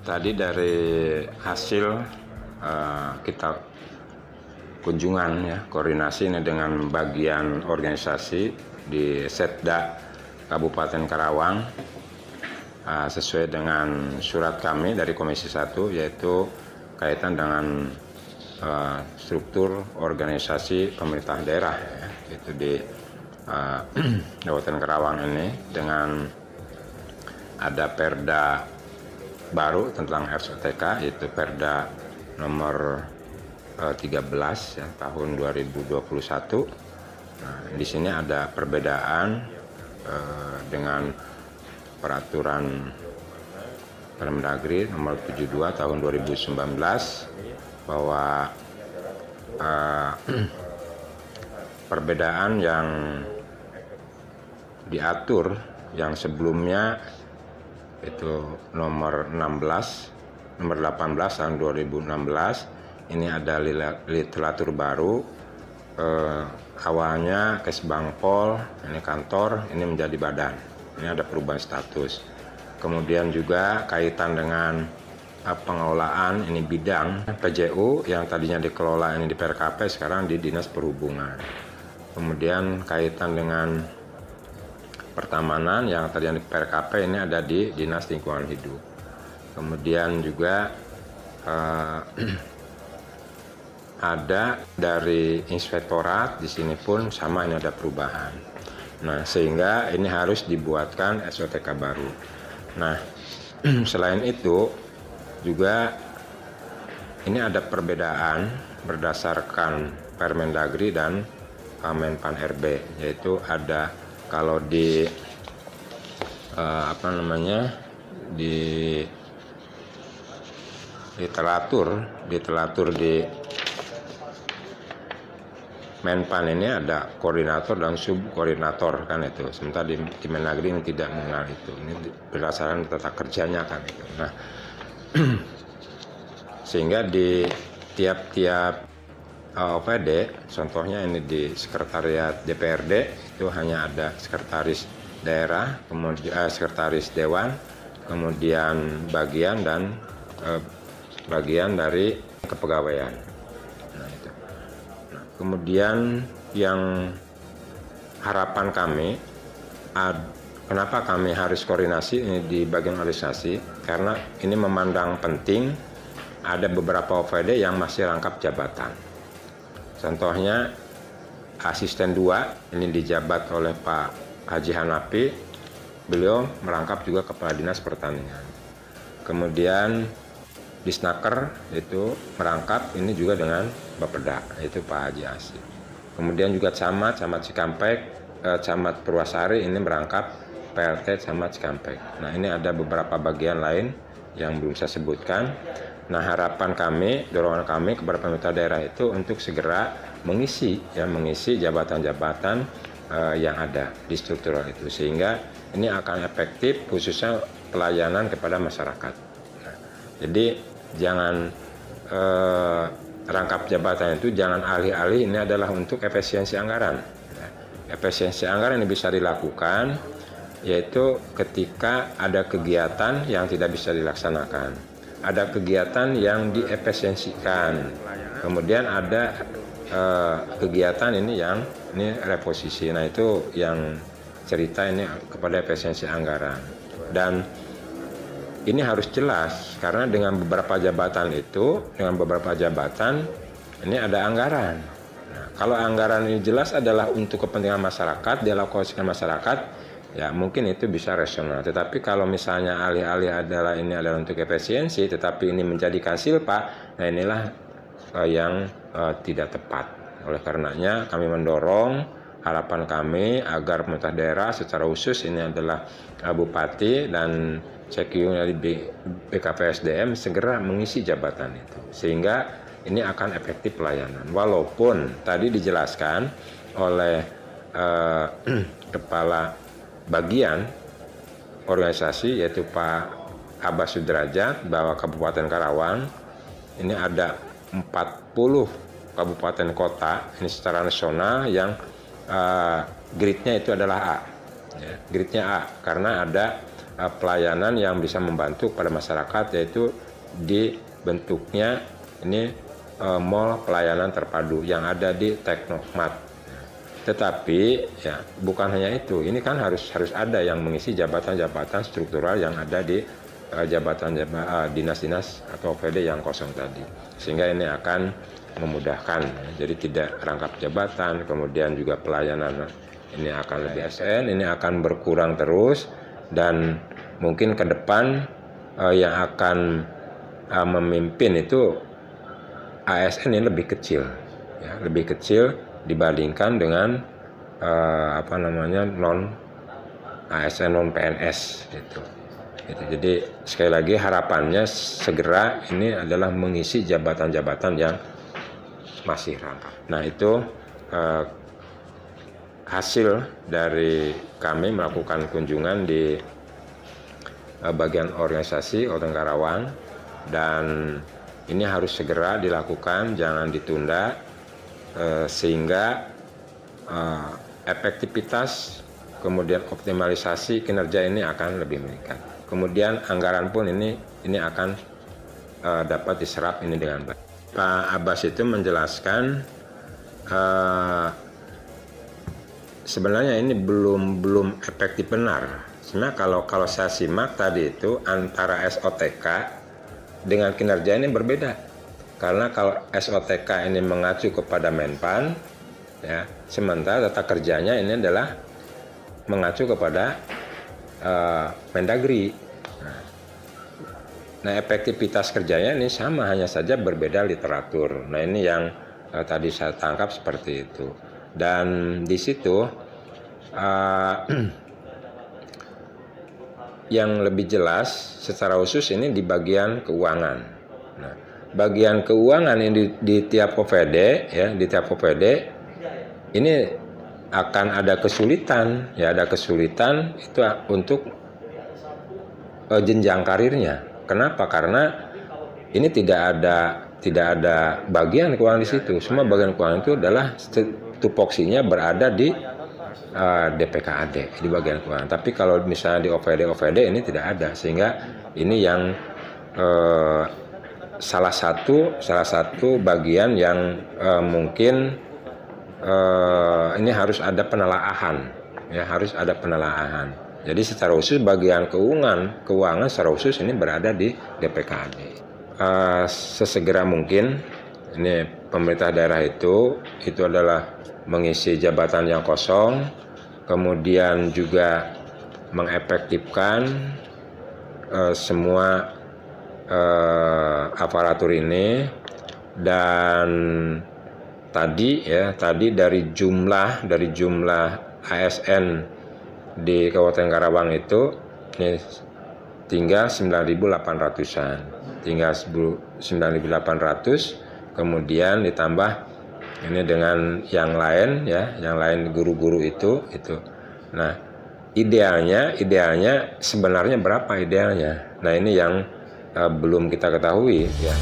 Tadi dari hasil kita kunjungan ya, koordinasi ini dengan bagian organisasi di Setda Kabupaten Karawang, sesuai dengan surat kami dari Komisi 1, yaitu kaitan dengan struktur organisasi pemerintah daerah ya, itu di Kabupaten Karawang ini, dengan ada Perda baru tentang RSOTK, yaitu Perda nomor 13 ya, tahun 2021. Nah, di sini ada perbedaan dengan peraturan Permendagri nomor 72 tahun 2019, bahwa perbedaan yang diatur yang sebelumnya itu nomor 18 tahun 2016, ini ada literatur baru. Awalnya Kesbangpol, ini kantor, ini menjadi badan, ini ada perubahan status. Kemudian juga kaitan dengan pengelolaan, ini bidang PJU yang tadinya dikelola ini di PRKP, sekarang di Dinas Perhubungan. Kemudian kaitan dengan pertamanan yang tadinya di PRKP, ini ada di Dinas Lingkungan Hidup. Kemudian juga ada dari inspektorat, di sini pun sama, ini ada perubahan. Nah, sehingga ini harus dibuatkan SOTK baru. Nah, selain itu juga ini ada perbedaan berdasarkan Permendagri dan Menpan RB, yaitu ada kalau di di literatur di Menpan ini ada koordinator dan subkoordinator kan itu. Sementara di Mendagri ini tidak mengenal itu. Ini berdasarkan tata kerjanya kan itu. Nah, sehingga di tiap-tiap OPD, contohnya ini di sekretariat DPRD itu hanya ada sekretaris daerah, kemudian sekretaris dewan, kemudian bagian dan bagian dari kepegawaian. Nah, itu. Nah, kemudian yang harapan kami, kenapa kami harus koordinasi ini di bagian organisasi, karena ini memandang penting ada beberapa OPD yang masih rangkap jabatan. Contohnya asisten 2 ini dijabat oleh Pak Haji Hanafi, beliau merangkap juga Kepala Dinas Pertanian. Kemudian Disnaker itu merangkap ini juga dengan Bapeda, yaitu Pak Haji Asif. Kemudian juga Camat Cikampek, Camat Purwasari ini merangkap PLT Camat Cikampek. Nah, ini ada beberapa bagian lain yang belum saya sebutkan. Nah, harapan kami, dorongan kami kepada pemerintah daerah itu untuk segera mengisi jabatan-jabatan yang ada di struktural itu, sehingga ini akan efektif khususnya pelayanan kepada masyarakat. Nah, jadi jangan rangkap jabatan itu jangan alih-alih, ini adalah untuk efisiensi anggaran. Nah, efisiensi anggaran ini bisa dilakukan yaitu ketika ada kegiatan yang tidak bisa dilaksanakan, ada kegiatan yang diefisiensikan, kemudian ada kegiatan ini yang reposisi. Nah, itu yang cerita ini kepada efisiensi anggaran, dan ini harus jelas karena dengan beberapa jabatan ini ada anggaran. Nah, kalau anggaran ini jelas adalah untuk kepentingan masyarakat, dialokasikan masyarakat, ya mungkin itu bisa rasional. Tetapi kalau misalnya alih-alih ini adalah untuk efisiensi, tetapi ini menjadikan silpa, nah inilah yang tidak tepat. Oleh karenanya kami mendorong, harapan kami agar pemerintah daerah secara khusus ini adalah Bupati dan CQ dari BKPSDM segera mengisi jabatan itu, sehingga ini akan efektif pelayanan. Walaupun tadi dijelaskan oleh Kepala Bagian Organisasi yaitu Pak Abbas Sudrajat, bahwa Kabupaten Karawang ini ada 40 kabupaten kota ini secara nasional yang grade-nya itu adalah A. Ya, grade-nya A karena ada pelayanan yang bisa membantu pada masyarakat, yaitu di bentuknya ini mall pelayanan terpadu yang ada di Teknomat. Tetapi ya bukan hanya itu, ini kan harus ada yang mengisi jabatan-jabatan struktural yang ada di dinas-dinas atau OVD yang kosong tadi, sehingga ini akan memudahkan. Jadi tidak rangkap jabatan, kemudian juga pelayanan ini akan lebih ASN, ini akan berkurang terus, dan mungkin ke depan yang akan memimpin itu ASN ini lebih kecil, ya, lebih kecil dibandingkan dengan non ASN non PNS gitu. Jadi sekali lagi harapannya segera ini adalah mengisi jabatan-jabatan yang masih rangkap. Nah itu hasil dari kami melakukan kunjungan di bagian organisasi Kabupaten Karawang, dan ini harus segera dilakukan, jangan ditunda, sehingga efektivitas kemudian optimalisasi kinerja ini akan lebih meningkat. Kemudian anggaran pun ini akan dapat diserap ini dengan baik. Pak Abbas itu menjelaskan sebenarnya ini belum efektif benar. Sebenarnya kalau saya simak tadi itu antara SOTK dengan kinerja ini berbeda. Karena kalau SOTK ini mengacu kepada Menpan, ya, sementara tata kerjanya ini adalah mengacu kepada Mendagri. Nah, efektivitas kerjanya ini sama, hanya saja berbeda literatur. Nah, ini yang tadi saya tangkap seperti itu. Dan di situ yang lebih jelas secara khusus ini di bagian keuangan. Nah, bagian keuangan ini di tiap OVD, ya, di tiap OVD ini akan ada kesulitan, ya, ada kesulitan itu untuk jenjang karirnya. Kenapa? Karena ini tidak ada bagian keuangan di situ. Semua bagian keuangan itu adalah tupoksinya berada di DPKAD, di bagian keuangan. Tapi kalau misalnya di OVD ini tidak ada, sehingga ini yang salah satu bagian yang mungkin ini harus ada penelaahan, ya, harus ada penelaahan. Jadi secara khusus bagian keuangan secara khusus ini berada di DPKAD. Sesegera mungkin ini pemerintah daerah itu adalah mengisi jabatan yang kosong, kemudian juga mengefektifkan semua aparatur ini. Dan tadi dari jumlah ASN di Kabupaten Karawang itu ini tinggal 9.800-an, tinggal 9.800, kemudian ditambah ini dengan yang lain, ya, yang lain guru-guru itu. Nah, idealnya sebenarnya berapa idealnya? Nah, ini yang belum kita ketahui, ya.